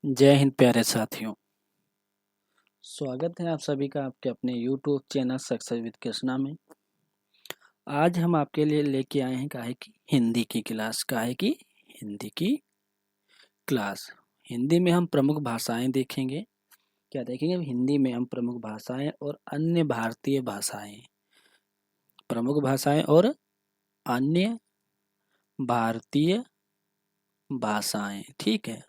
जय हिंद प्यारे साथियों। स्वागत है आप सभी का आपके अपने YouTube channel success with Krishna में। आज हम आपके लिए लेके आए हैं काहे की हिंदी की क्लास। काहे की हिंदी की क्लास। हिंदी में हम प्रमुख भाषाएं देखेंगे। क्या देखेंगे? हिंदी में हम प्रमुख भाषाएं और अन्य भारतीय भाषाएं, प्रमुख भाषाएं और अन्य भारतीय भाषाएं। ठीक है।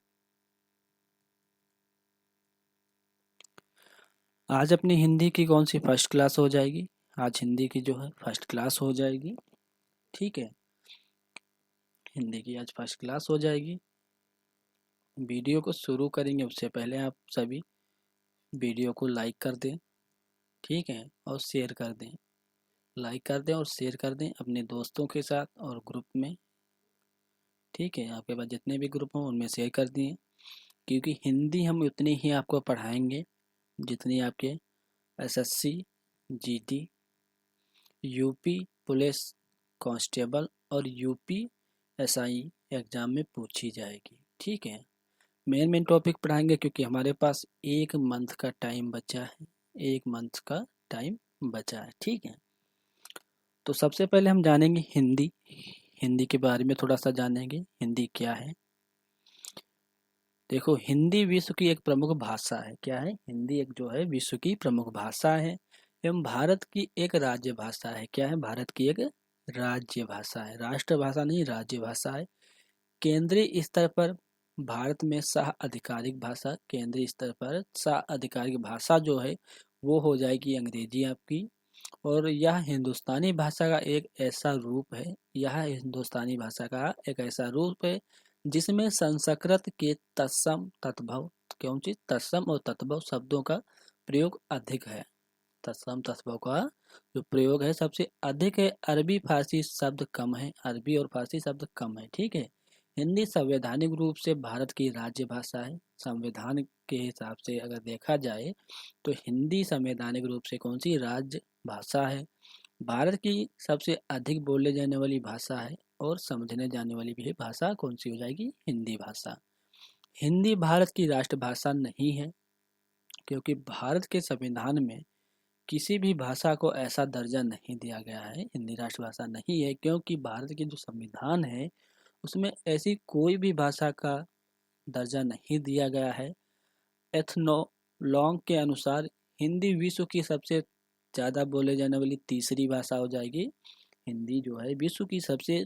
आज अपनी हिंदी की कौन सी फर्स्ट क्लास हो जाएगी? आज हिंदी की जो है फर्स्ट क्लास हो जाएगी। ठीक है, हिंदी की आज फर्स्ट क्लास हो जाएगी। वीडियो को शुरू करेंगे उससे पहले आप सभी वीडियो को लाइक कर दें। ठीक है, और शेयर कर दें। लाइक कर दें और शेयर कर दें अपने दोस्तों के साथ और ग्रुप में। ठीक है, आपके पास जितने भी ग्रुप हों उनमें शेयर कर दिए, क्योंकि हिंदी हम उतनी ही आपको पढ़ाएंगे जितनी आपके SSC, GD, UP police constable और यूपी एसआई एग्जाम में पूछी जाएगी। ठीक है, मेन टॉपिक पढ़ाएंगे क्योंकि हमारे पास एक मंथ का टाइम बचा है। एक मंथ का टाइम बचा है। ठीक है, तो सबसे पहले हम जानेंगे हिंदी। हिंदी के बारे में थोड़ा सा जानेंगे, हिंदी क्या है। देखो, हिंदी विश्व की एक प्रमुख भाषा है। क्या है? हिंदी एक जो है विश्व की प्रमुख भाषा है एवं भारत की एक राज्य भाषा है। क्या है? भारत की एक राज्य भाषा है। राष्ट्रभाषा नहीं, राज्य भाषा है। केंद्रीय स्तर पर भारत में सह आधिकारिक भाषा, केंद्रीय स्तर पर सह आधिकारिक भाषा जो है वो हो जाएगी अंग्रेजी आपकी। और यह हिंदुस्तानी भाषा का एक ऐसा रूप है, यह हिंदुस्तानी भाषा का एक ऐसा रूप है जिसमें संस्कृत के तत्सम तद्भव, कौन सी तत्सम और तद्भव शब्दों का प्रयोग अधिक है। तत्सम तद्भव का जो प्रयोग है सबसे अधिक है। अरबी फारसी शब्द कम है, अरबी और फारसी शब्द कम है। ठीक है, हिंदी संवैधानिक रूप से भारत की राज्य भाषा है। संविधान के हिसाब से अगर देखा जाए तो हिंदी संवैधानिक रूप से कौन सी राज्य भाषा है। भारत की सबसे अधिक बोले जाने वाली भाषा है और समझने जाने वाली भी भाषा कौन सी हो जाएगी? हिंदी भाषा। हिंदी भारत की राष्ट्रभाषा नहीं है, क्योंकि भारत के संविधान में किसी भी भाषा को ऐसा दर्जा नहीं दिया गया है, हिंदी राष्ट्रभाषा नहीं है, क्योंकि भारत के जो संविधान है उसमें ऐसी कोई भी भाषा का दर्जा नहीं दिया गया है। एथनोलॉग के अनुसार हिंदी विश्व की सबसे ज़्यादा बोले जाने वाली तीसरी भाषा हो जाएगी। हिंदी जो है विश्व की सबसे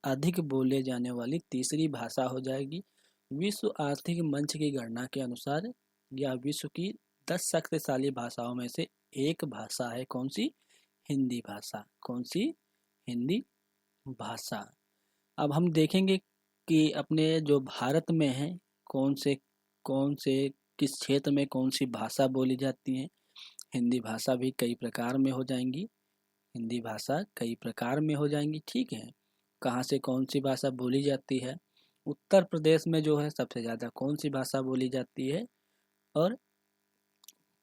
अधिक बोले जाने वाली तीसरी भाषा हो जाएगी। विश्व आर्थिक मंच की गणना के अनुसार यह विश्व की 10 शक्तिशाली भाषाओं में से एक भाषा है। कौन सी? हिंदी भाषा। कौन सी? हिंदी भाषा। अब हम देखेंगे कि अपने जो भारत में है कौन से किस क्षेत्र में कौन सी भाषा बोली जाती है। हिंदी भाषा भी कई प्रकार में हो जाएंगी। हिंदी भाषा कई प्रकार में हो जाएंगी। ठीक है, कहाँ से कौन सी भाषा बोली जाती है। उत्तर प्रदेश में जो है सबसे ज़्यादा कौन सी भाषा बोली जाती है, और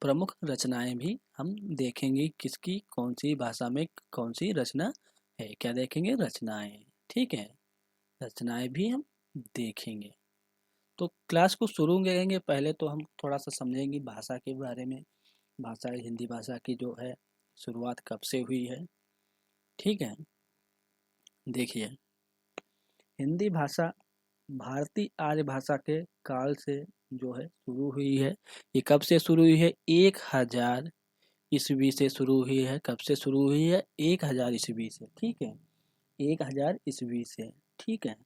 प्रमुख रचनाएं भी हम देखेंगे किसकी कौन सी भाषा में कौन सी रचना है। क्या देखेंगे? रचनाएं। ठीक है, रचनाएं भी हम देखेंगे। तो क्लास को शुरू करेंगे। पहले तो हम थोड़ा सा समझेंगे भाषा के बारे में। भाषा, हिंदी भाषा की जो है शुरुआत कब से हुई है। ठीक है, देखिए, हिंदी भाषा भारतीय आर्य भाषा के काल से जो है शुरू हुई है। ये कब से शुरू हुई है? 1000 ईस्वी से शुरू हुई है। कब से शुरू हुई है? 1000 ईस्वी से। ठीक है, 1000 ईस्वी से। ठीक है,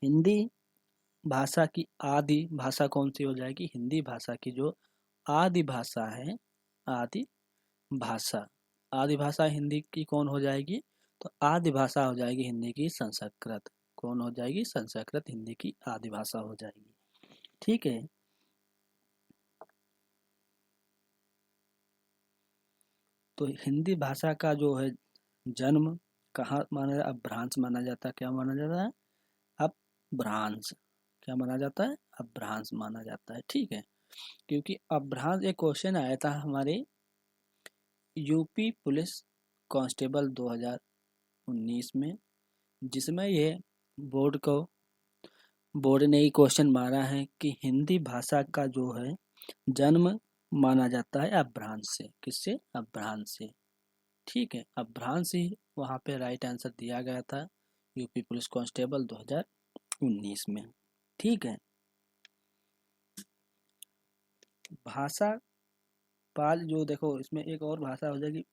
हिंदी भाषा की आदि भाषा कौन सी हो जाएगी? हिंदी भाषा की जो आदि भाषा है, आदि भाषा, आदि भाषा हिंदी की कौन हो जाएगी? तो आदि भाषा हो जाएगी हिंदी की संस्कृत। कौन हो जाएगी? संस्कृत हिंदी की आदि भाषा हो जाएगी। ठीक है, तो हिंदी भाषा का जो है जन्म कहाँ माना जाता है? अपभ्रंश माना जाता है। क्या माना जाता है? अपभ्रंश। क्या माना जाता है? अपभ्रंश माना जाता है। ठीक है, क्योंकि अपभ्रंश एक क्वेश्चन आया था हमारे यूपी पुलिस कांस्टेबल 2019 में, जिसमें ये बोर्ड को बोर्ड ने ये क्वेश्चन मारा है कि हिंदी भाषा का जो है जन्म माना जाता है अपभ्रंश से। किससे? अपभ्रंश से। ठीक है, अपभ्रंश ही वहाँ पे राइट आंसर दिया गया था यूपी पुलिस कांस्टेबल 2019 में। ठीक है, भाषा पाल जो देखो इसमें एक और भाषा हो जाएगी,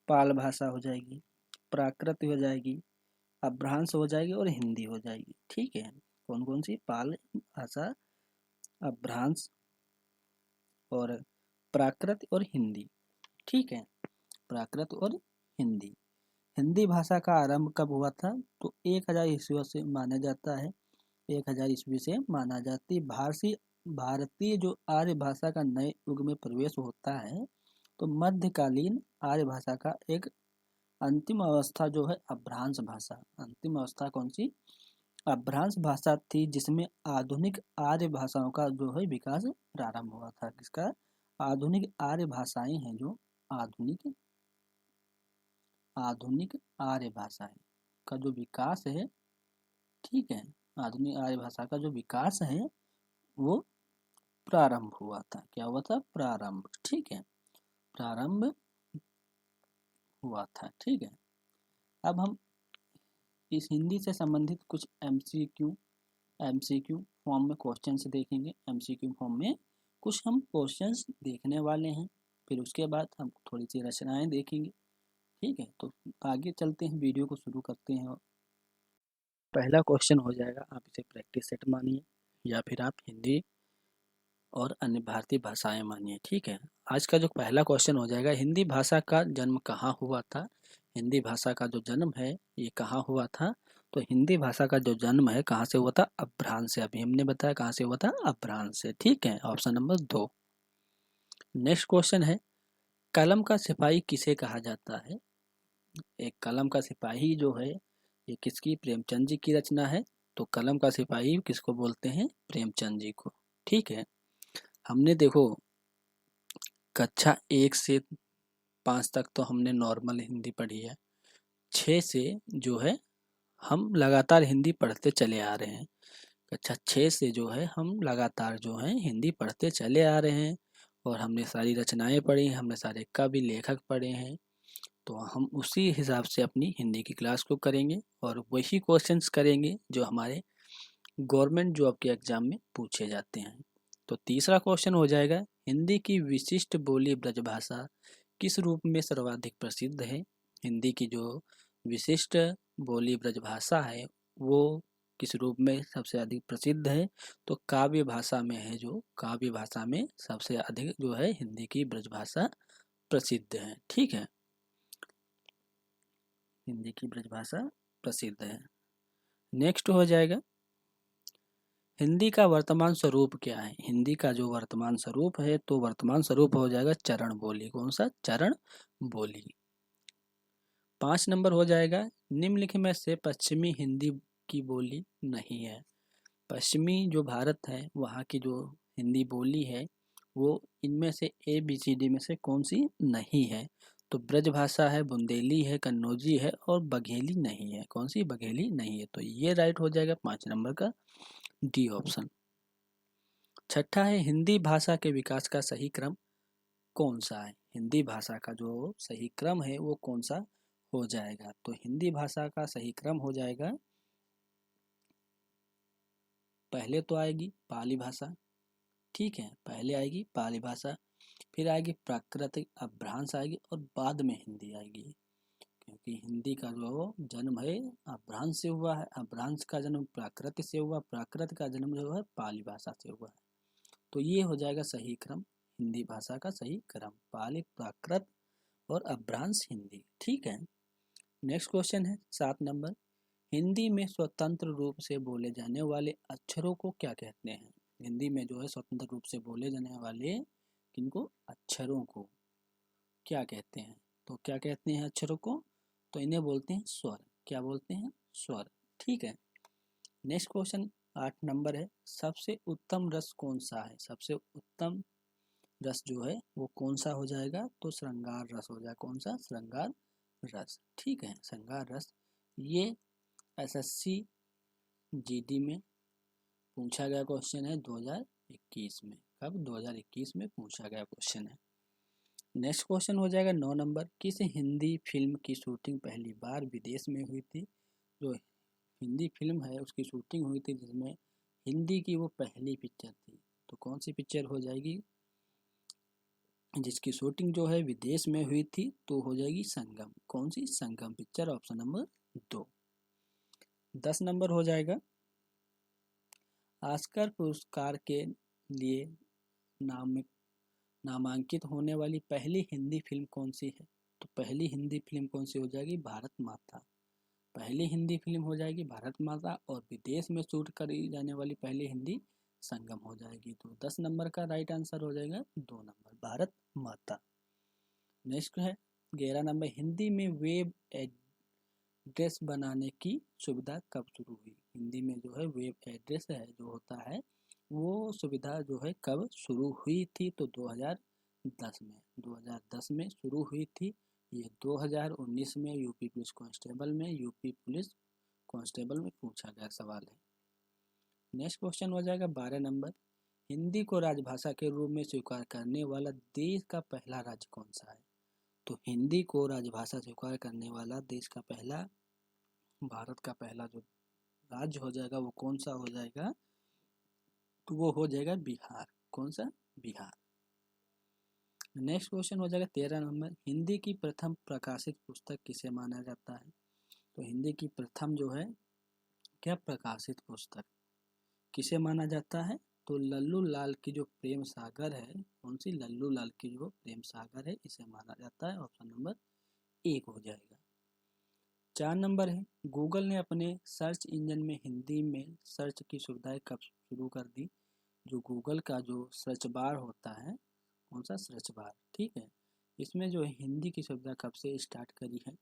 पाल भाषा हो जाएगी, प्राकृत हो जाएगी, अपभ्रंश हो जाएगी और हिंदी हो जाएगी। ठीक है, कौन कौन सी? पाल भाषा, अपभ्रंश और प्राकृत और हिंदी। ठीक है, प्राकृत और हिंदी। हिंदी भाषा का आरंभ कब हुआ था? तो 1000 ईस्वी से माना जाता है, 1000 ईस्वी से माना जाती। भारतीय जो आर्य भाषा का नए युग में प्रवेश होता है तो मध्यकालीन आर्य भाषा का एक अंतिम अवस्था जो है अपभ्रंश भाषा। अंतिम अवस्था कौन सी? अपभ्रंश भाषा थी, जिसमें आधुनिक आर्य भाषाओं का जो है विकास प्रारंभ हुआ था। किसका? आधुनिक आर्य भाषाएं हैं जो आधुनिक आधुनिक आर्य भाषाएं का जो विकास है। ठीक है, आधुनिक आर्य भाषा का जो विकास है वो प्रारंभ हुआ था। क्या हुआ था? प्रारंभ। ठीक है, प्रारंभ हुआ था। ठीक है, अब हम इस हिंदी से संबंधित कुछ एमसीक्यू फॉर्म में क्वेश्चंस देखेंगे। एमसीक्यू फॉर्म में कुछ हम क्वेश्चंस देखने वाले हैं, फिर उसके बाद हम थोड़ी सी रचनाएं देखेंगे। ठीक है, तो आगे चलते हैं, वीडियो को शुरू करते हैं। पहला क्वेश्चन हो जाएगा, आप इसे प्रैक्टिस सेट मानिए या फिर आप हिंदी और अन्य भारतीय भाषाएं मानिए। ठीक है, आज का जो पहला क्वेश्चन हो जाएगा, हिंदी भाषा का जन्म कहाँ हुआ था? हिंदी भाषा का जो जन्म है ये कहाँ हुआ था? तो हिंदी भाषा का जो जन्म है कहाँ से हुआ था? अपभ्रंश से। अभी हमने बताया कहाँ से हुआ था? अपभ्रंश से। ठीक है, ऑप्शन नंबर 2। नेक्स्ट क्वेश्चन है, कलम का सिपाही किसे कहा जाता है? एक कलम का सिपाही जो है ये किसकी? प्रेमचंद जी की रचना है। तो कलम का सिपाही किसको बोलते हैं? प्रेमचंद जी को। ठीक है, हमने देखो कक्षा 1 से 5 तक तो हमने नॉर्मल हिंदी पढ़ी है। 6 से जो है हम लगातार हिंदी पढ़ते चले आ रहे हैं। कक्षा 6 से जो है हम लगातार जो है हिंदी पढ़ते चले आ रहे हैं और हमने सारी रचनाएं पढ़ी हैं, हमने सारे कवि लेखक पढ़े हैं। तो हम उसी हिसाब से अपनी हिंदी की क्लास को करेंगे और वही क्वेश्चंस करेंगे जो हमारे गवर्नमेंट जॉब के एग्जाम में पूछे जाते हैं। तो तीसरा क्वेश्चन हो जाएगा, हिंदी की विशिष्ट बोली ब्रजभाषा किस रूप में सर्वाधिक प्रसिद्ध है? हिंदी की जो विशिष्ट बोली ब्रजभाषा है वो किस रूप में सबसे अधिक प्रसिद्ध है? तो काव्य भाषा में है। जो काव्य भाषा में सबसे अधिक जो है हिंदी की ब्रजभाषा प्रसिद्ध है। ठीक है, हिंदी की ब्रजभाषा प्रसिद्ध है। नेक्स्ट हो जाएगा, हिंदी का वर्तमान स्वरूप क्या है? हिंदी का जो वर्तमान स्वरूप है तो वर्तमान स्वरूप हो जाएगा चरण बोली। कौन सा? चरण बोली। 5 नंबर हो जाएगा, निम्नलिखित में से पश्चिमी हिंदी की बोली नहीं है। पश्चिमी जो भारत है वहाँ की जो हिंदी बोली है वो इनमें से ABCD में से कौन सी नहीं है? तो ब्रजभाषा है, बुंदेली है, कन्नौजी है और बघेली नहीं है। कौन सी? बघेली नहीं है। तो ये राइट हो जाएगा 5 नंबर का डी ऑप्शन। छठा है, हिंदी भाषा के विकास का सही क्रम कौन सा है? हिंदी भाषा का जो सही क्रम है वो कौन सा हो जाएगा? तो हिंदी भाषा का सही क्रम हो जाएगा, पहले तो आएगी पाली भाषा। ठीक है, पहले आएगी पाली भाषा, फिर आएगी प्राकृतिक अपभ्रंश आएगी और बाद में हिंदी आएगी। क्योंकि हिंदी का जो जन्म है अपभ्रंश से हुआ है, अपभ्रंश का जन्म प्राकृत से हुआ, प्राकृत का जन्म जो है पाली भाषा से हुआ है। तो ये हो जाएगा सही क्रम, हिंदी भाषा का सही क्रम पाली, प्राकृत और अपभ्रंश हिंदी। ठीक है, नेक्स्ट क्वेश्चन है 7 नंबर, हिंदी में स्वतंत्र रूप से बोले जाने वाले अक्षरों को क्या कहते हैं? हिंदी में जो है स्वतंत्र रूप से बोले जाने वाले किनको? अक्षरों को क्या कहते हैं? तो क्या कहते हैं अक्षरों को? तो इन्हें बोलते हैं स्वर। क्या बोलते हैं? स्वर। ठीक है, नेक्स्ट क्वेश्चन 8 नंबर है, सबसे उत्तम रस कौन सा है? सबसे उत्तम रस जो है वो कौन सा हो जाएगा? तो श्रृंगार रस हो जाएगा। कौन सा? श्रृंगार रस। ठीक है, श्रृंगार रस ये SSC GD में पूछा गया क्वेश्चन है 2021 में। कब? 2021 में पूछा गया क्वेश्चन है। नेक्स्ट क्वेश्चन हो जाएगा 9 नंबर। किस हिंदी फिल्म की शूटिंग पहली बार विदेश में हुई थी? जो हिंदी फिल्म है उसकी शूटिंग हुई थी जिसमें हिंदी की वो पहली पिक्चर थी, तो कौन सी पिक्चर हो जाएगी जिसकी शूटिंग जो है विदेश में हुई थी? तो हो जाएगी संगम। कौन सी? संगम पिक्चर, ऑप्शन नंबर 2। 10 नंबर हो जाएगा। ऑस्कर पुरस्कार के लिए नामांकित होने वाली पहली हिंदी फिल्म कौन सी है? तो पहली हिंदी फिल्म कौन सी हो जाएगी? भारत माता। पहली हिंदी फिल्म हो जाएगी भारत माता, और विदेश में शूट करी जाने वाली पहली हिंदी संगम हो जाएगी। तो 10 नंबर का राइट आंसर हो जाएगा 2 नंबर, भारत माता। नेक्स्ट है 11 नंबर। हिंदी में वेब एड्रेस बनाने की सुविधा कब शुरू हुई? हिंदी में जो है वेब एड्रेस है जो होता है वो सुविधा जो है कब शुरू हुई थी? तो 2010 में। 2010 में शुरू हुई थी। ये 2019 में यूपी पुलिस कांस्टेबल में पूछा गया सवाल है। नेक्स्ट क्वेश्चन हो जाएगा 12 नंबर। हिंदी को राजभाषा के रूप में स्वीकार करने वाला देश का पहला राज्य कौन सा है? तो हिंदी को राजभाषा स्वीकार करने वाला देश का पहला, भारत का पहला जो राज्य हो जाएगा वो कौन सा हो जाएगा? तो वो हो जाएगा बिहार। कौन सा? बिहार। नेक्स्ट क्वेश्चन हो जाएगा 13 नंबर। हिंदी की प्रथम प्रकाशित पुस्तक किसे माना जाता है? तो हिंदी की प्रथम जो है क्या प्रकाशित पुस्तक किसे माना जाता है? तो लल्लू लाल की जो प्रेम सागर है, कौन सी? लल्लू लाल की जो प्रेम सागर है इसे माना जाता है। ऑप्शन नंबर 1 हो जाएगा। 4 नंबर है। गूगल ने अपने सर्च इंजन में हिंदी में सर्च की सुविधाएं कब शुरू कर दी? जो गूगल का जो सर्च बार होता है, कौन सा? सर्च बार, ठीक है। इसमें जो है हिंदी की सुविधा कब से स्टार्ट करी है?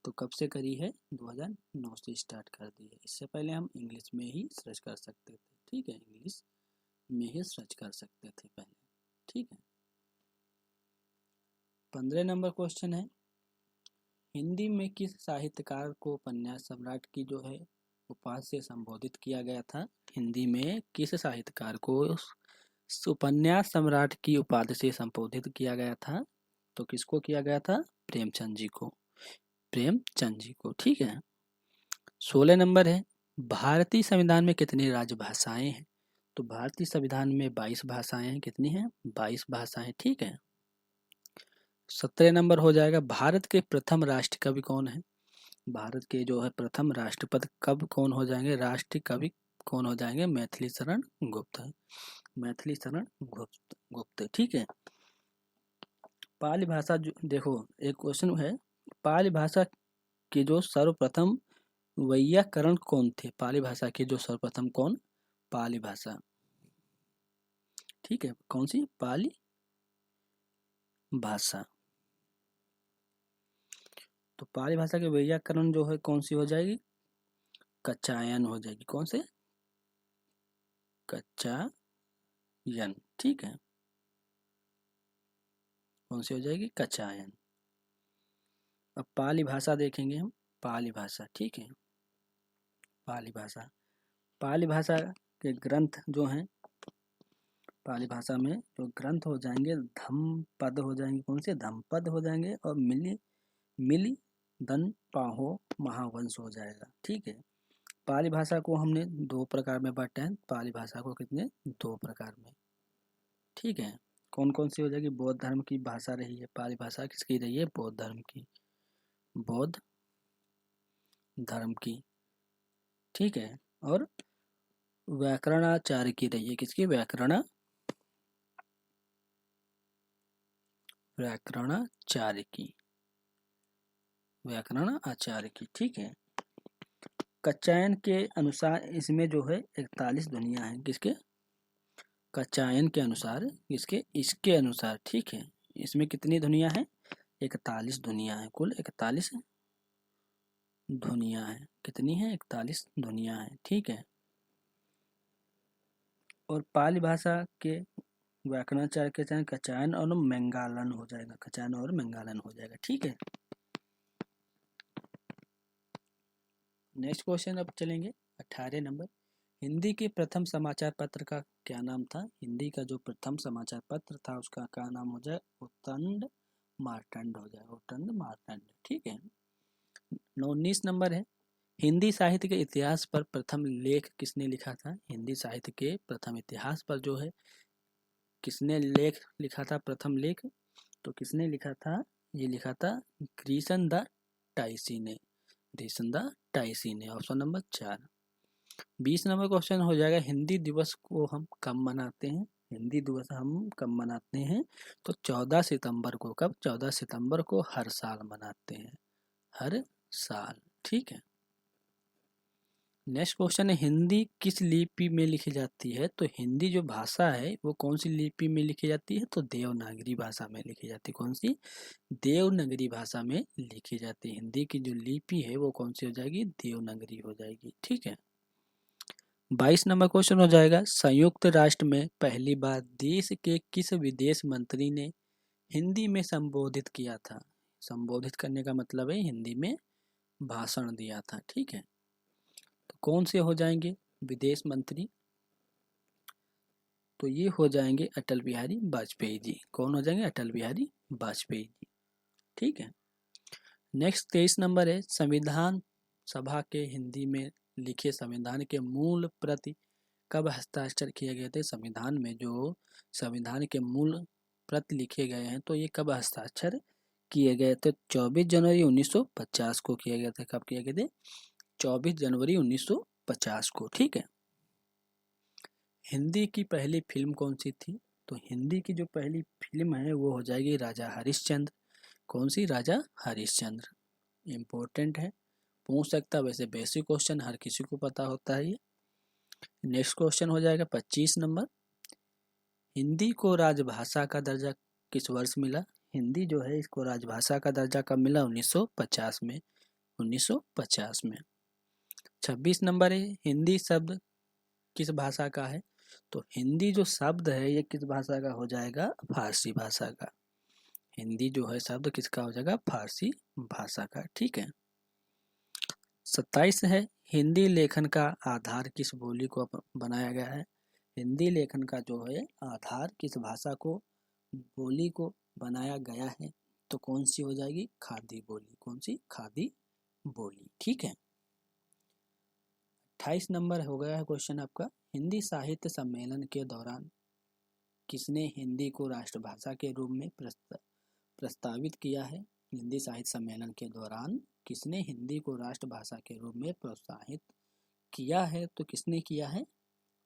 तो कब से करी है? 2009 से स्टार्ट कर दी है। इससे पहले हम इंग्लिश में ही सर्च कर सकते थे, ठीक है, इंग्लिश में ही सर्च कर सकते थे पहले, ठीक है। 15 नंबर क्वेश्चन है। हिंदी में किस साहित्यकार को उपन्यास सम्राट की जो है उपाधि से संबोधित किया गया था? हिंदी में किस साहित्यकार को उपन्यास सम्राट की उपाधि से संबोधित किया गया था? तो किसको किया गया था? प्रेमचंद जी को। प्रेमचंद जी को, ठीक है। 16 नंबर है। भारतीय संविधान में कितनी राजभाषाएं हैं? तो भारतीय संविधान में 22 भाषाएं हैं। कितनी हैं? 22 भाषाएं, ठीक है। 17 नंबर हो जाएगा। भारत के प्रथम राष्ट्र कवि कौन है? भारत के जो है प्रथम राष्ट्रपति कब कौन हो जाएंगे? राष्ट्रीय कवि कौन हो जाएंगे? मैथिली शरण गुप्त। मैथिली शरण गुप्त, ठीक है। पाली भाषा जो देखो एक क्वेश्चन है, पाली भाषा के जो सर्वप्रथम वैयाकरण कौन थे? पाली भाषा के जो सर्वप्रथम कौन? पाली भाषा, ठीक है। कौन सी? पाली भाषा। तो पाली भाषा के वैयाकरण जो है कौन सी हो जाएगी? कच्चायन हो जाएगी। कौन से? कच्चायन, ठीक है। कौन सी हो जाएगी? कच्चायन। अब पाली भाषा देखेंगे हम। पाली भाषा, ठीक है। पाली भाषा, पाली भाषा के ग्रंथ जो हैं, पाली भाषा में जो ग्रंथ हो जाएंगे धम्मपद हो जाएंगे। कौन से? धम्मपद हो जाएंगे। और मिली दन पाहो महावंश हो जाएगा, ठीक है। पाली भाषा को हमने 2 प्रकार में बांटा है। पाली भाषा को कितने? 2 प्रकार में, ठीक है। कौन कौन सी हो जाएगी? बौद्ध धर्म की भाषा रही है। पाली भाषा किसकी रही है? बौद्ध धर्म की। बौद्ध धर्म की, ठीक है। और व्याकरणाचार्य की रही है। किसकी? व्याकरणाचार्य की। व्याकरणाचार्य की, ठीक है। कच्चायन के अनुसार इसमें जो है 41 ध्वनियां हैं। किसके? कच्चायन के अनुसार। किसके? इसके अनुसार, ठीक है। इसमें कितनी ध्वनियां हैं? 41 ध्वनियां हैं। कुल 41 ध्वनियां हैं। कितनी हैं? 41 ध्वनियां हैं, ठीक है। और पाली भाषा के व्याकरणाचार्य के चाहे कच्चायन और मैंगालन हो जाएगा। कच्चायन और मैंगालन हो जाएगा, ठीक है। नेक्स्ट क्वेश्चन अब चलेंगे 18 नंबर। हिंदी के प्रथम समाचार पत्र का क्या नाम था? हिंदी का जो प्रथम समाचार पत्र था उसका क्या नाम हो जाए? उतंड मार्तंड हो जाए, उतंड मार्तंड। ठीक है। 19 नंबर है, हिंदी साहित्य के इतिहास पर प्रथम लेख किसने लिखा था? हिंदी साहित्य के प्रथम इतिहास पर जो है किसने लेख लिखा था? प्रथम लेख तो किसने लिखा था? ये लिखा था ग्रीसन द टाइसी ने, ग्रीसन द टाइसी ने। Option number 4। 20 नंबर क्वेश्चन हो जाएगा, हिंदी दिवस को हम कब मनाते हैं? हिंदी दिवस हम कब मनाते हैं? तो 14 सितंबर को। कब? 14 सितंबर को हर साल मनाते हैं, हर साल। ठीक है। नेक्स्ट क्वेश्चन है, हिंदी किस लिपि में लिखी जाती है? तो हिंदी जो भाषा है वो कौन सी लिपि में लिखी जाती है? तो देवनागरी भाषा में लिखी जाती है। कौन सी? देवनागरी भाषा में लिखी जाती है। हिंदी की जो लिपि है वो कौन सी हो जाएगी? देवनागरी हो जाएगी। ठीक है। 22 नंबर क्वेश्चन हो जाएगा, संयुक्त राष्ट्र में पहली बार देश के किस विदेश मंत्री ने हिंदी में संबोधित किया था? संबोधित करने का मतलब है हिंदी में भाषण दिया था। ठीक है। तो कौन से हो जाएंगे विदेश मंत्री? तो ये हो जाएंगे अटल बिहारी वाजपेयी जी। कौन हो जाएंगे? अटल बिहारी वाजपेयी जी। ठीक है। नेक्स्ट 23 नंबर है, संविधान सभा के हिंदी में लिखे संविधान के मूल प्रति कब हस्ताक्षर किए गए थे? संविधान में जो संविधान के मूल प्रति लिखे गए हैं तो ये कब हस्ताक्षर किए गए थे? 24 जनवरी 1950 को किए गए थे। कब किए गए थे? 24 जनवरी 1950 को। ठीक है। हिंदी की पहली फिल्म कौन सी थी? तो हिंदी की जो पहली फिल्म है वो हो जाएगी राजा हरिश्चंद्र। कौन सी? राजा हरिश्चंद्र। इम्पोर्टेंट है, पूछ सकता, वैसे बेसिक क्वेश्चन हर किसी को पता होता है ये। नेक्स्ट क्वेश्चन हो जाएगा 25 नंबर, हिंदी को राजभाषा का दर्जा किस वर्ष मिला? हिंदी जो है इसको राजभाषा का दर्जा कब मिला? 1950 में। 1950 में। 26 नंबर है, हिंदी शब्द किस भाषा का है? तो हिंदी जो शब्द है ये किस भाषा का हो जाएगा? फारसी भाषा का। हिंदी जो है शब्द किसका हो जाएगा? फारसी भाषा का। ठीक है। 27 है, हिंदी लेखन का आधार किस बोली को बनाया गया है? हिंदी लेखन का जो है आधार किस भाषा को, बोली को बनाया गया है? तो कौन सी हो जाएगी? खादी बोली। कौन सी? खादी बोली। ठीक है। 28 नंबर हो गया है क्वेश्चन आपका, हिंदी साहित्य सम्मेलन के दौरान किसने हिंदी को राष्ट्रभाषा के रूप में प्रस्तावित किया है? हिंदी साहित्य सम्मेलन के दौरान किसने हिंदी को राष्ट्रभाषा के रूप में प्रोत्साहित किया है? तो किसने किया है?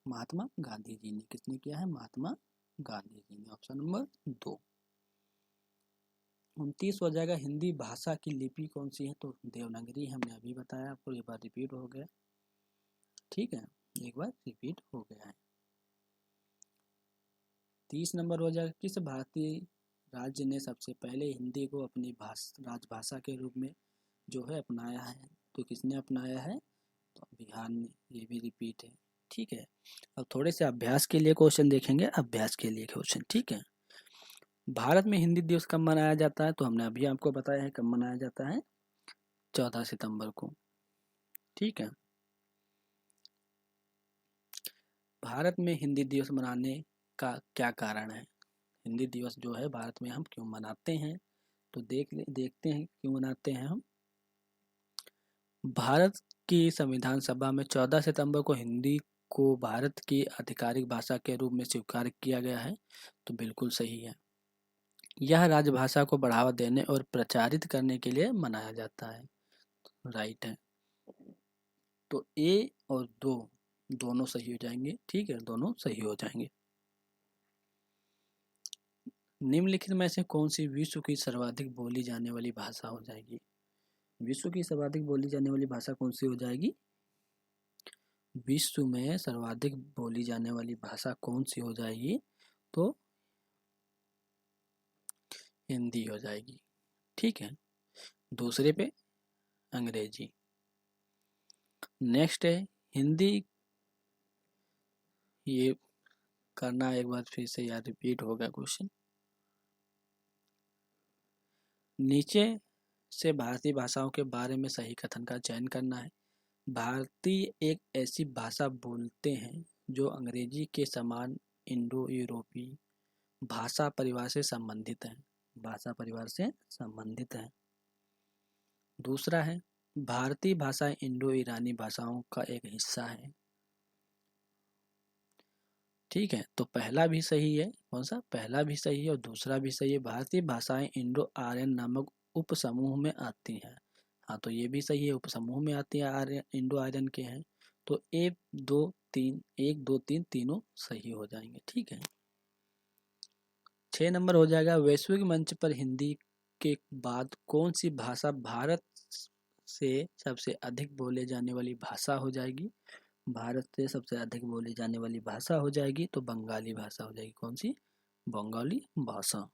महात्मा गांधी जी ने। किसने किया है? महात्मा गांधी जी ने। Option number 2। 29 हो जाएगा, हिंदी भाषा की लिपि कौन सी है? तो देवनागरी। हमने अभी बताया आपको, एक बार रिपीट हो गया। ठीक है, एक बार रिपीट हो गया है। 30 नंबर हो जाएगा, किस भारतीय राज्य ने सबसे पहले हिंदी को अपनी राजभाषा के रूप में जो है अपनाया है? तो किसने अपनाया है? तो बिहार ने। ये भी रिपीट है। ठीक है। अब थोड़े से अभ्यास के लिए क्वेश्चन देखेंगे, अभ्यास के लिए क्वेश्चन। ठीक है। भारत में हिंदी दिवस कब मनाया जाता है? तो हमने अभी आपको बताया है कब मनाया जाता है, 14 सितंबर को। ठीक है। भारत में हिंदी दिवस मनाने का क्या कारण है? हिंदी दिवस जो है भारत में हम क्यों मनाते हैं? तो देखते हैं क्यों मनाते हैं हम। भारत की संविधान सभा में 14 सितंबर को हिंदी को भारत की आधिकारिक भाषा के रूप में स्वीकार किया गया है। तो बिल्कुल सही है। यह राजभाषा को बढ़ावा देने और प्रचारित करने के लिए मनाया जाता है। राइट है। तो ए और दोनों सही हो जाएंगे। ठीक है, दोनों सही हो जाएंगे। निम्नलिखित में से कौन सी विश्व की सर्वाधिक बोली जाने वाली भाषा हो जाएगी? विश्व की सर्वाधिक बोली जाने वाली भाषा कौन सी हो जाएगी? विश्व में सर्वाधिक बोली जाने वाली भाषा कौन सी हो जाएगी? तो हिंदी हो जाएगी। ठीक है। दूसरे पे अंग्रेजी। नेक्स्ट है हिंदी, ये करना एक बार फिर से यार रिपीट होगा क्वेश्चन। नीचे से भारतीय भाषाओं के बारे में सही कथन का चयन करना है। भारतीय एक ऐसी भाषा बोलते हैं जो अंग्रेजी के समान इंडो यूरोपीय भाषा परिवार से संबंधित है। भाषा परिवार से संबंधित है। दूसरा है भारतीय भाषाएं इंडो ईरानी भाषाओं का एक हिस्सा है। ठीक है, तो पहला भी सही है। कौन सा? पहला भी सही है और दूसरा भी सही है। भारतीय भाषाएं इंडो आर्यन नामक उप समूह में आती हैं। हाँ, तो ये भी सही है, उप समूह में आती है, आर्यन इंडो आर्यन के हैं। तो एक दो तीन, एक दो तीन तीनों सही हो जाएंगे। ठीक है, 6 नंबर हो जाएगा, वैश्विक मंच पर हिंदी के बाद कौन सी भाषा भारत से सबसे अधिक बोले जाने वाली भाषा हो जाएगी? भारत से सबसे अधिक बोली जाने वाली भाषा हो जाएगी तो बंगाली भाषा हो जाएगी। कौन सी? बंगाली भाषा।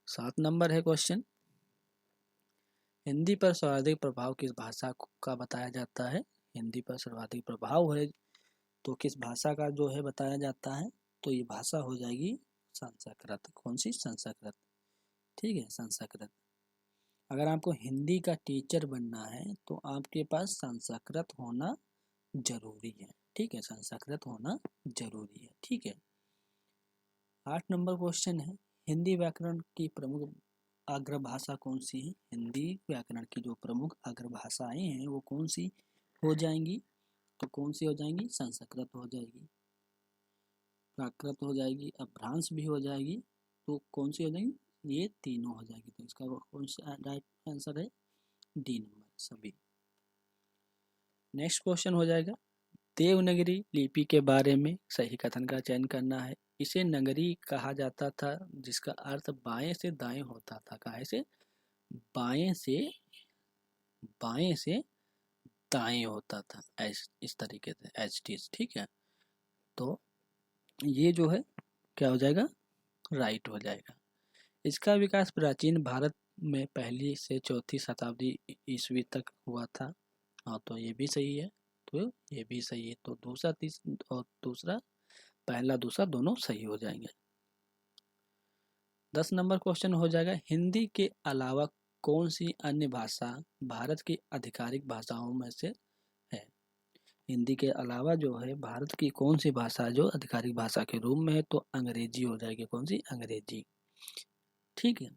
7 नंबर है क्वेश्चन, हिंदी पर सर्वाधिक प्रभाव किस भाषा का बताया जाता है? हिंदी पर सर्वाधिक प्रभाव है तो किस भाषा का जो है बताया जाता है? तो ये भाषा हो जाएगी संस्कृत। कौन सी? संस्कृत। ठीक है, संस्कृत। अगर आपको हिंदी का टीचर बनना है तो आपके पास संस्कृत होना जरूरी है। ठीक है, संस्कृत होना जरूरी है। ठीक है, 8 नंबर क्वेश्चन है, हिंदी व्याकरण की प्रमुख अग्र भाषा कौन सी है? हिंदी व्याकरण की जो प्रमुख अग्र भाषाएं हैं वो कौन सी हो जाएंगी? तो कौन सी हो जाएंगी? संस्कृत हो जाएगी, प्राकृत हो जाएगी, अपभ्रंश भी हो जाएगी। तो कौन सी हो जाएगी? ये तीनों हो जाएगी। तो इसका कौन सा राइट आंसर है? डी नंबर सभी। नेक्स्ट क्वेश्चन हो जाएगा, देवनागरी लिपि के बारे में सही कथन का चयन करना है। इसे नगरी कहा जाता था जिसका अर्थ बाएं से दाएं होता था। कहाँ से? बाएं से दाएं होता था, इस तरीके से एच टी। ठीक है, तो ये जो है क्या हो जाएगा? राइट हो जाएगा। इसका विकास प्राचीन भारत में पहली से चौथी शताब्दी ईस्वी तक हुआ था। हाँ, तो ये भी सही है। तो ये भी सही है। तो दूसरा पहला दूसरा दोनों सही हो जाएंगे। 10 नंबर क्वेश्चन हो जाएगा, हिंदी के अलावा कौन सी अन्य भाषा भारत की आधिकारिक भाषाओं में से है? हिंदी के अलावा जो है भारत की कौन सी भाषा जो आधिकारिक भाषा के रूप में है? तो अंग्रेजी हो जाएगी। कौन सी? अंग्रेजी। ठीक है,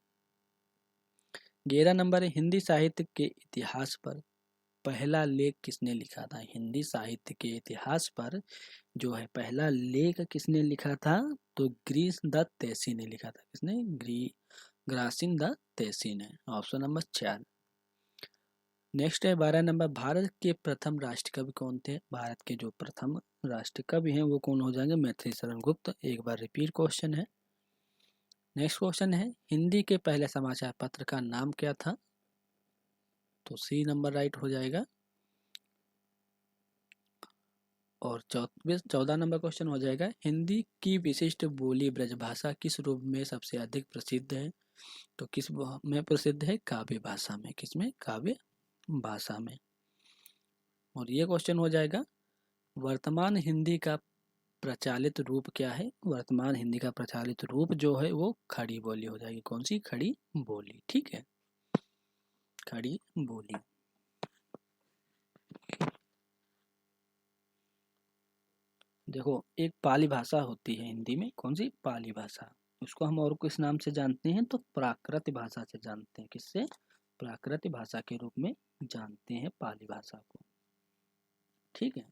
11 नंबर है, हिंदी साहित्य के इतिहास पर पहला लेख किसने लिखा था? हिंदी साहित्य के इतिहास पर जो है पहला लेख किसने लिखा था? तो ग्रीस द तेसी ने लिखा था। किसने? ग्रासिम द तेसी ने। Option number 4। नेक्स्ट है 12 नंबर, भारत के प्रथम राष्ट्रकवि कौन थे? भारत के जो प्रथम राष्ट्रकवि हैं वो कौन हो जाएंगे? मैथिली शरण गुप्त। एक बार रिपीट क्वेश्चन है। नेक्स्ट क्वेश्चन है, हिंदी के पहले समाचार पत्र का नाम क्या था? तो सी नंबर राइट हो जाएगा। और 14 नंबर क्वेश्चन हो जाएगा, हिंदी की विशिष्ट बोली ब्रजभाषा किस रूप में सबसे अधिक प्रसिद्ध है? तो किस में प्रसिद्ध है? काव्य भाषा में। किसमें? काव्य भाषा में। और ये क्वेश्चन हो जाएगा, वर्तमान हिंदी का प्रचलित रूप क्या है? वर्तमान हिंदी का प्रचलित रूप जो है वो खड़ी बोली हो जाएगी। कौन सी? खड़ी बोली। ठीक है, खड़ी बोली। देखो, एक पाली भाषा होती है हिंदी में। कौन सी? पाली भाषा। उसको हम और किस नाम से जानते हैं? तो प्राकृत भाषा से जानते हैं। किससे? प्राकृत भाषा के रूप में जानते हैं पाली भाषा को। ठीक है,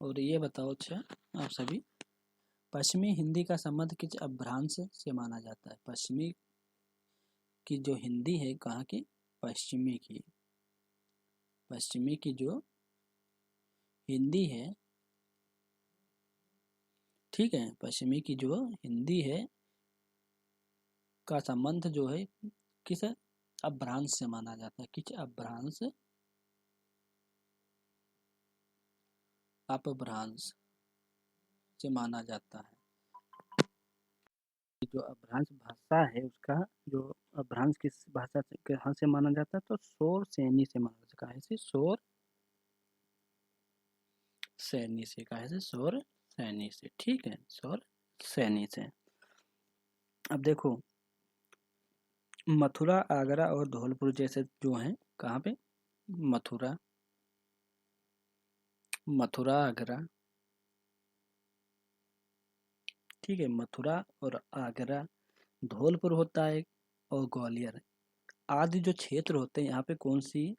और ये बताओ अच्छा आप सभी, पश्चिमी हिंदी का संबंध किस अपभ्रंश से माना जाता है? पश्चिमी की जो हिंदी है, कहाँ की? पश्चिमी की जो हिंदी है, ठीक है, पश्चिमी की जो हिंदी है का संबंध जो है किस अपभ्रंश से माना जाता है? किस अपभ्रंश से माना जाता है? जो अपभ्रंश भाषा है उसका जो अपभ्रंश किस भाषा से कहाँ से माना जाता है? तो शोर सैनी से माना जाता है। कहाँ से? शोर सैनी से। कहाँ से? शोर सैनी से। ठीक है, शोर सैनी से। अब देखो, मथुरा, आगरा और धौलपुर जैसे जो हैं, कहाँ पे? मथुरा, मथुरा, आगरा, ठीक है, मथुरा और आगरा, धौलपुर होता है और ग्वालियर आदि जो क्षेत्र होते हैं, यहाँ पे कौन सी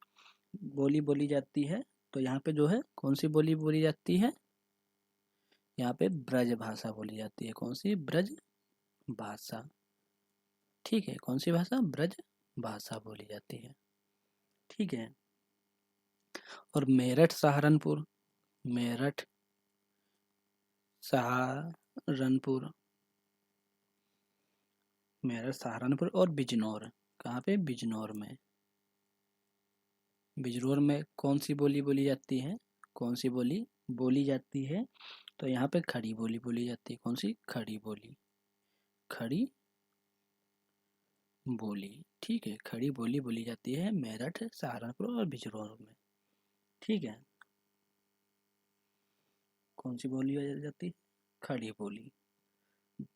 बोली बोली जाती है? तो यहाँ पे जो है कौन सी बोली बोली जाती है? यहाँ पे ब्रज भाषा बोली जाती है। कौन सी? ब्रज भाषा। ठीक है, कौन सी भाषा? ब्रज भाषा बोली जाती है। ठीक है। और मेरठ, सहारनपुर, मेरठ, सहारनपुर, मेरठ, सहारनपुर और बिजनौर, कहाँ पे? बिजनौर में। बिजनौर में कौन सी बोली बोली जाती है? कौन सी बोली बोली जाती है? तो यहाँ पे खड़ी बोली बोली जाती है। कौन सी? खड़ी बोली, खड़ी बोली। ठीक है, खड़ी बोली बोली जाती है मेरठ, सहारनपुर और बिजनौर में। ठीक है, कौन सी बोली बोली जाती है? खड़ी बोली।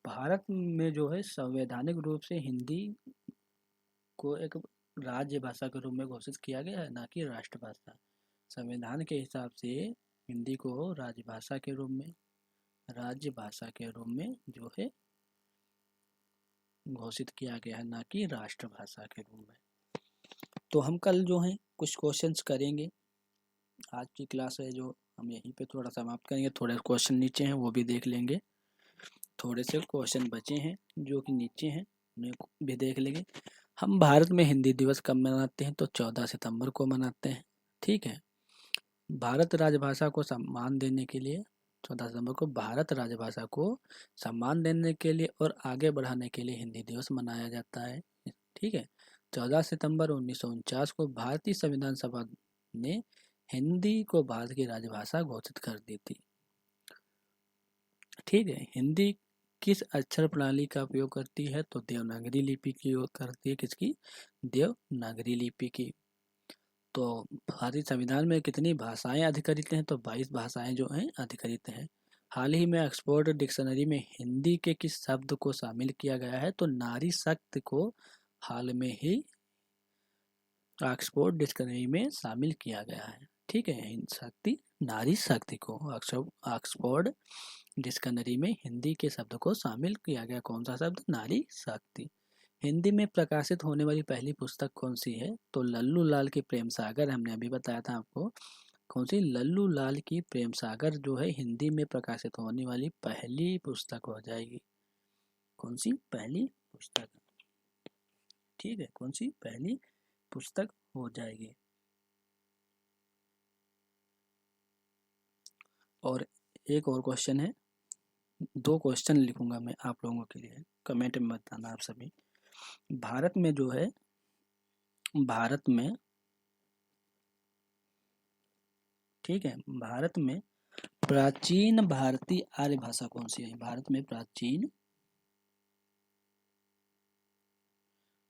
भारत में जो है संवैधानिक रूप से हिंदी को एक राज्य भाषा के रूप में घोषित किया गया है, ना कि राष्ट्रभाषा। संविधान के हिसाब से हिंदी को राजभाषा के रूप में, राज्य भाषा के रूप में जो है घोषित किया गया है, ना कि राष्ट्रभाषा के रूप में। तो हम कल जो है कुछ क्वेश्चंस करेंगे। आज की क्लास है जो हम यहीं पे थोड़ा समाप्त करेंगे। थोड़े क्वेश्चन नीचे हैं वो भी देख लेंगे। थोड़े से क्वेश्चन बचे हैं जो कि नीचे हैं, उन्हें भी देख लेंगे। हम भारत में हिंदी दिवस कब मनाते हैं? तो 14 सितंबर को मनाते हैं। ठीक है। भारत राजभाषा को सम्मान देने के लिए 14 सितंबर को भारत राजभाषा को सम्मान देने के लिए और आगे बढ़ाने के लिए हिंदी दिवस मनाया जाता है। ठीक है। 14 सितंबर 1949 को भारतीय संविधान सभा ने हिंदी को भारत की राजभाषा घोषित कर दी थी। ठीक है। हिंदी किस अक्षर प्रणाली का उपयोग करती है? तो देवनागरी लिपि की उपयोग करती है। किसकी? देवनागरी लिपि की। तो भारतीय संविधान में कितनी भाषाएं अधिकृत हैं? तो 22 भाषाएं जो हैं अधिकृत हैं। हाल ही में ऑक्सफोर्ड डिक्शनरी में हिंदी के किस शब्द को शामिल किया गया है? तो नारी शक्ति को हाल में ही ऑक्सफोर्ड डिक्शनरी में शामिल किया गया है। ठीक है, शक्ति, नारी शक्ति को ऑक्सफोर्ड डिक्शनरी में हिंदी के शब्द को शामिल किया गया। कौन सा शब्द? नारी शक्ति। हिंदी में प्रकाशित होने वाली पहली पुस्तक कौन सी है? तो लल्लू लाल की प्रेम सागर, हमने अभी बताया था आपको। कौन सी? लल्लू लाल की प्रेम सागर जो है हिंदी में प्रकाशित होने वाली पहली पुस्तक हो जाएगी। कौन सी? पहली पुस्तक। ठीक है, कौन सी? पहली पुस्तक हो जाएगी। और एक और क्वेश्चन है, 2 क्वेश्चन लिखूंगा मैं आप लोगों के लिए, कमेंट में बताना आप सभी। भारत में जो है, भारत में, ठीक है, भारत में प्राचीन भारतीय आर्य भाषा कौन सी है? भारत में प्राचीन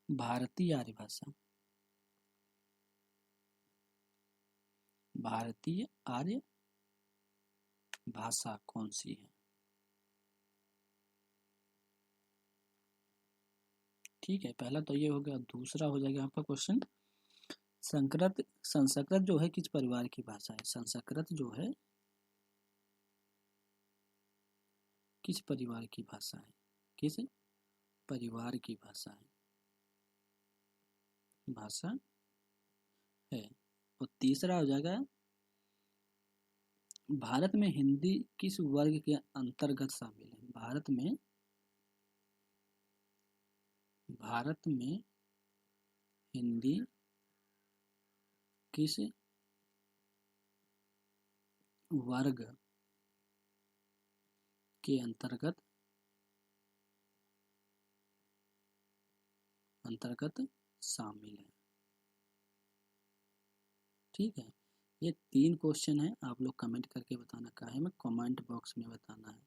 भारतीय आर्य भाषा, भारतीय आर्य भाषा कौन सी है? ठीक है, पहला तो ये हो गया। दूसरा हो जाएगा आपका क्वेश्चन, संस्कृत, संस्कृत जो है किस परिवार की भाषा है? संस्कृत जो है किस परिवार की भाषा है? किस परिवार की भाषा है? और तीसरा हो जाएगा, भारत में हिंदी किस वर्ग के अंतर्गत शामिल है? भारत में हिंदी किस वर्ग के अंतर्गत शामिल है? ठीक है, ये 3 क्वेश्चन है, आप लोग कमेंट करके बताना कहाँ है, मैं कमेंट बॉक्स में बताना है।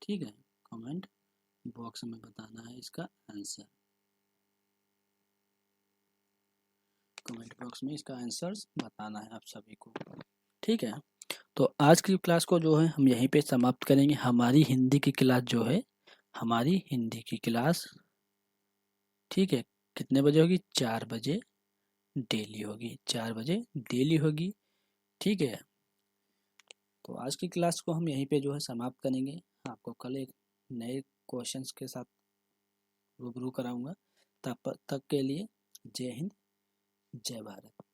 ठीक है, कमेंट बॉक्स में बताना है इसका आंसर, कमेंट बॉक्स में इसका आंसर बताना है आप सभी को। ठीक है, तो आज की क्लास को जो है हम यहीं पे समाप्त करेंगे। हमारी हिंदी की क्लास जो है, हमारी हिंदी की क्लास, ठीक है, कितने बजे होगी? 4 बजे डेली होगी, 4 बजे डेली होगी, ठीक है। तो आज की क्लास को हम यहीं पे जो है समाप्त करेंगे। आपको कल एक नए क्वेश्चंस के साथ रूबरू कराऊंगा। तब तक के लिए जय हिंद, जय भारत।